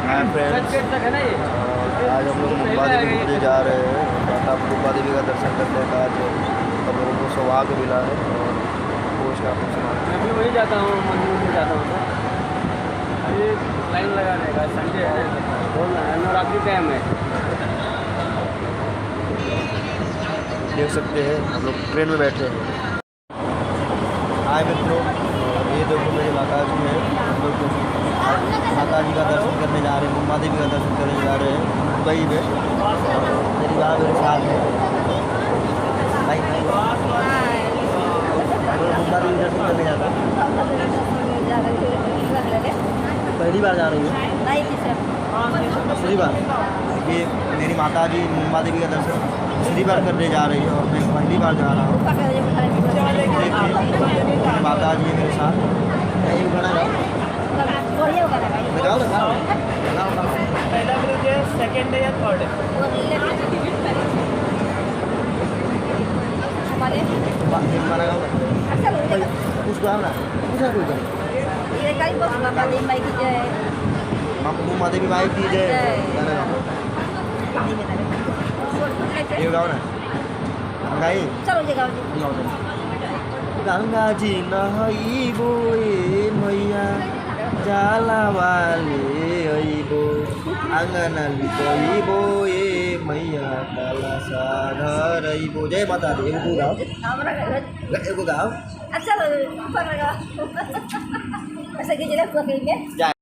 Hi friends, आज हम लोग मुंबा देवी मंदिर जा रहे हैं। आप मुंबा देवी का दर्शन करने का आज हम लोगों को सौभाग्य मिला है और कोच का कुछ मैं भी वही जाता हूँ, मंदिर में जाता हूँ। अभी लाइन लगाने का संडे है, बोल रहा है नवरात्रि टाइम है। देख सकते हैं हम लोग ट्रेन में बैठे हैं। हाय मित्रों, ये देखो मेरी माता जी है। हम लोग माता जी का दर्शन करने जा रहे हैं, मुंबा देवी का दर्शन करने जा रहे हैं दुबई में। मेरी माँ मेरे साथ है। भाई मुंबा देवी दर्शन करने जाता हूँ। पहली बार जा रही हूँ, दूसरी बार। ये मेरी माता जी मुंबा देवी का दर्शन दूसरी बार करने जा रही है और मैं पहली बार जा रहा हूँ। मेरी माता जी मेरे साथ। पहला ब्रिज है, सेकंड है या थर्ड है? मुंबा देवी माई की जय। ये गाओ ना गाई। गंगा जी नहई बोए मैया जाला वाले अइबो आंगन लिपइबो ए मैया काला सागर अइबो। जय माता दी। एगो गाओ, एगो गाओ। अच्छा ऐसा कीजिए जय।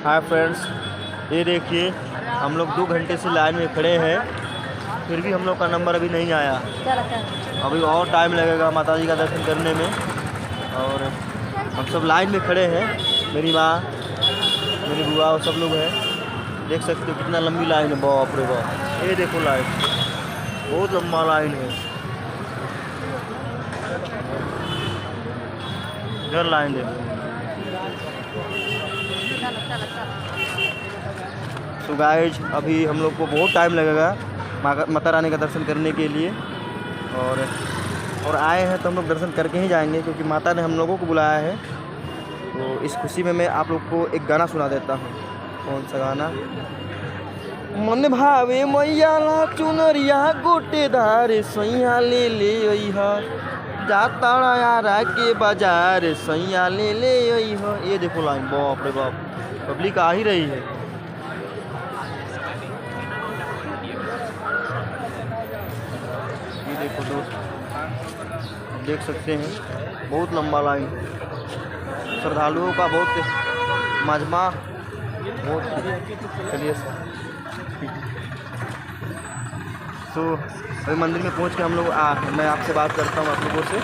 हाय फ्रेंड्स, ये देखिए हम लोग 2 घंटे से लाइन में खड़े हैं, फिर भी हम लोग का नंबर अभी नहीं आया। अभी और टाइम लगेगा माता जी का दर्शन करने में। और हम सब लाइन में खड़े हैं, मेरी माँ, मेरी बुआ और सब लोग हैं। देख सकते हो कितना लंबी लाइन है। बाप रे बाप, ये देखो लाइन, बहुत लंबा लाइन है। इधर लाइन देखो। तो गाइज अभी हम लोग को बहुत टाइम लगेगा माता रानी का दर्शन करने के लिए। और आए हैं तो हम लोग दर्शन करके ही जाएंगे, क्योंकि माता ने हम लोगों को बुलाया है। तो इस खुशी में मैं आप लोग को एक गाना सुना देता हूँ। कौन सा गाना? मन भावे मैया ला चुनरिया गोटेदार सैया ले ले अइहा, जाता यारा के बाजार सैया ले ले अइहा। ये देखो लाइन, बाप रे बाप, पब्लिक आ ही रही है। ये देखो दोस्त, आप देख सकते हैं बहुत लंबा लाइन, श्रद्धालुओं का बहुत मजमा, बहुत चलिए। तो अभी मंदिर में पहुंच के हम लोग मैं आपसे बात करता हूँ आप लोगों से,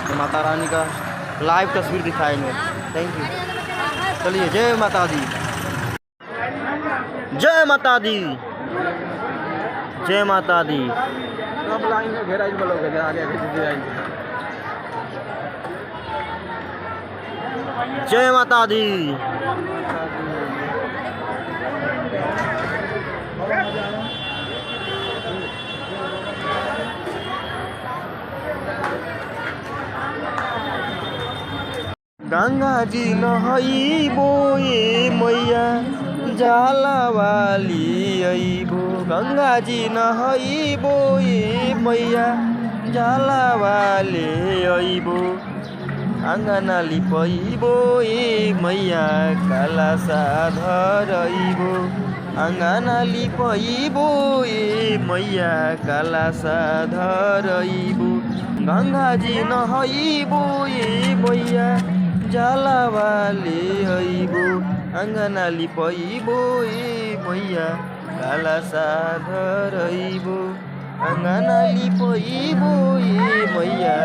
तो माता रानी का लाइव तस्वीर दिखाएंगे। Thank you. चलिए, जय माता दी, जय माता दी, जय माता दी। अब लाइन में घेरा ही बोलोगे, आगे जय माता दी। गंगा जी नहई बोए मैया जाला वाली अइबो, गंगा जी नहई बोए मैया जाला वाले अइबो, आंगना लिपइबो ए मैया काला साधर अइबो, आंगना लिपइबो ए मैया काला साधर अइबो, गंगा जी नहइबो ए मैया जाला वाले अइबो, आंगना लिपइबो ए मैया काला साधर अइबो, आंगना लिपइबो ए मैया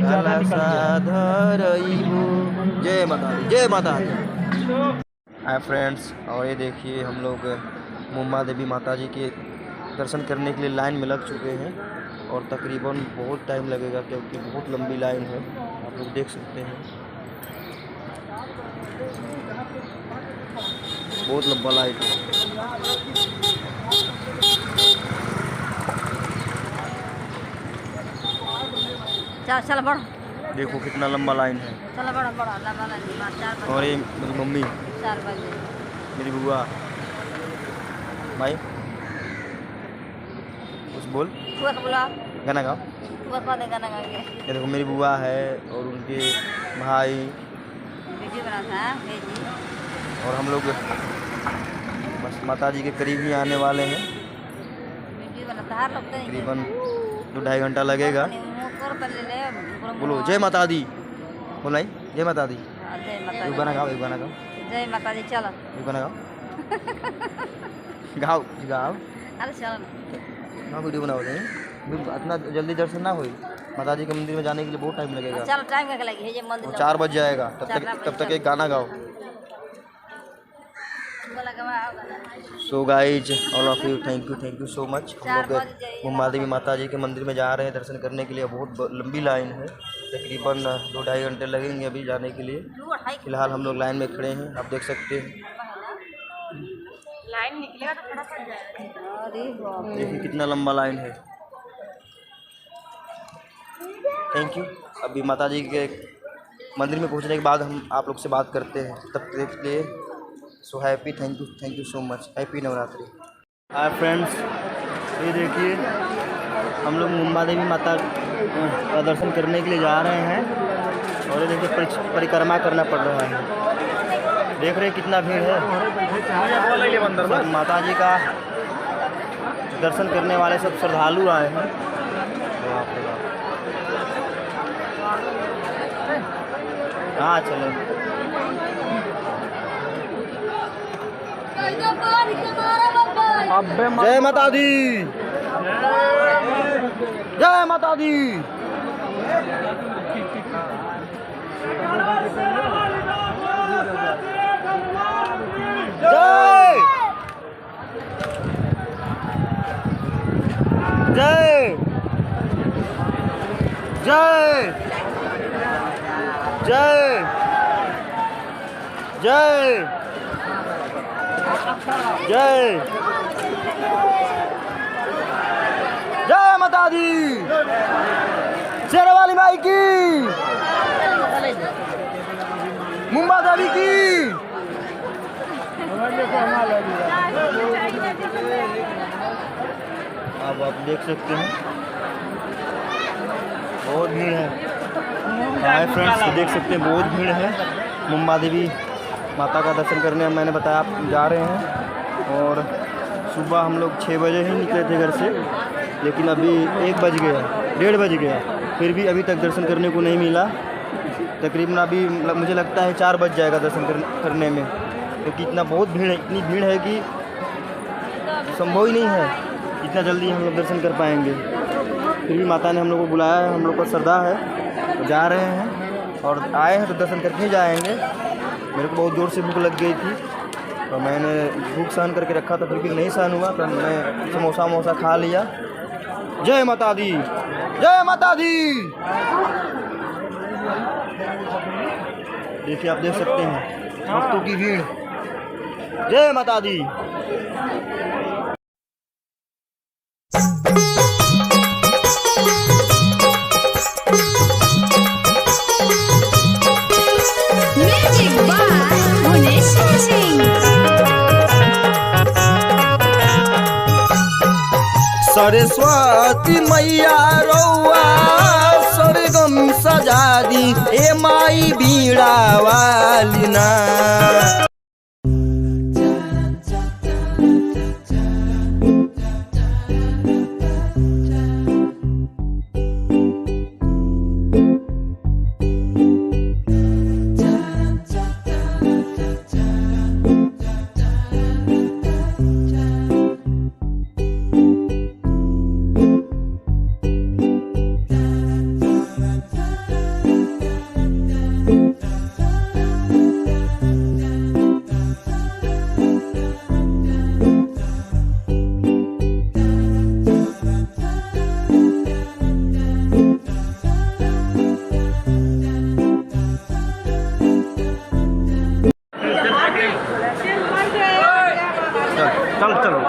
काला साधर अइबो। जय माता दी, जय माता दी। हाय फ्रेंड्स, और ये देखिए हम लोग मुम्मा देवी माता जी के दर्शन करने के लिए लाइन में लग चुके हैं, और तकरीबन बहुत टाइम लगेगा क्योंकि बहुत लंबी लाइन है, आप लोग देख सकते हैं। बहुत लंबा लाइन है। चल बढ़, देखो कितना लंबा लाइन है। चल बढ़ बढ़, लंबा लाइन। और ये मेरी मम्मी, 4 बजे मेरी बुआ, भाई कुछ बोल, गाना गाओ। ये देखो मेरी बुआ है और उनके भाई, वीडियो बनाता है भेजी। और हम लोग बस माता जी के करीब ही आने वाले हैं। वीडियो बनाता है लोग, तकरीबन 2-2.5 घंटा लगेगा। बोलो जय माता दी, बोला जय माता दी। जय माता दी। एक गाना गाओ, एक गाना गाओ, जय माता दी। चलो एक गाना गाओ, गाओ गाओ, अरे चलो ना वीडियो बनाओ। नहीं इतना जल्दी दर्शन ना होई, माता जी के मंदिर में जाने के लिए बहुत टाइम लगेगा। चलो टाइम क्या लगी है, ये मंदिर 4 बज जाएगा, तब तक एक गाना गाओ। So guys all of you, thank you so much. हम लोग मुम्मा देवी माता जी के मंदिर में जा रहे हैं दर्शन करने के लिए। बहुत लंबी लाइन है, तकरीबन 2-2.5 घंटे लगेंगे अभी जाने के लिए। फिलहाल हम लोग लाइन में खड़े हैं, आप देख सकते हैं। लाइन निकलेगा तो फटाफट जाएगा। देखिए कितना लंबा लाइन है। Thank you. अभी माता जी के मंदिर में पहुंचने के बाद हम आप लोग से बात करते हैं, तब तक के लिए so happy. Thank you so much. Happy Navratri. Hi friends, ये देखिए हम लोग मुम्मा देवी माता का दर्शन करने के लिए जा रहे हैं, और ये देखिए परिक्रमा करना पड़ रहा है। देख रहे हैं कितना भीड़ है। माता जी का दर्शन करने वाले सब श्रद्धालु आए हैं। हाँ चलो, अबे जय माता दी, जय माता दी। जय जय जय जय जय जय जय माता दी, शेर वाली माई की, मुंबा देवी की। अब आप देख सकते हैं बहुत भीड़ है। हाय फ्रेंड्स, तो देख सकते हैं बहुत भीड़ है। मुंबा देवी माता का दर्शन करने मैंने बताया आप जा रहे हैं। और सुबह हम लोग 6 बजे ही निकले थे घर से, लेकिन अभी 1 बज गया, 1:30 बज गया, फिर भी अभी तक दर्शन करने को नहीं मिला। तकरीबन अभी मुझे लगता है 4 बज जाएगा दर्शन करने में, क्योंकि इतना बहुत भीड़ है, इतनी भीड़ है कि संभव ही नहीं है इतना जल्दी हम लोग दर्शन कर पाएंगे। फिर भी माता ने हम लोग को बुलाया है, हम लोग को श्रद्धा है, तो जा रहे हैं और आए हैं तो दर्शन करके ही जाएंगे। मेरे को बहुत जोर से भूख लग गई थी, तो मैंने भूख सहन करके रखा था, फिर भी नहीं सहन हुआ, तो मैं समोसा खा लिया। जय माता दी, जय माता दी। देखिए, आप देख सकते हैं भक्तों की भीड़। जय माता दी। Music by Munesh Singh. सरस्वती मैया रौआ सरगम सजा दी, ए माई बीड़ा वाली ना। चलो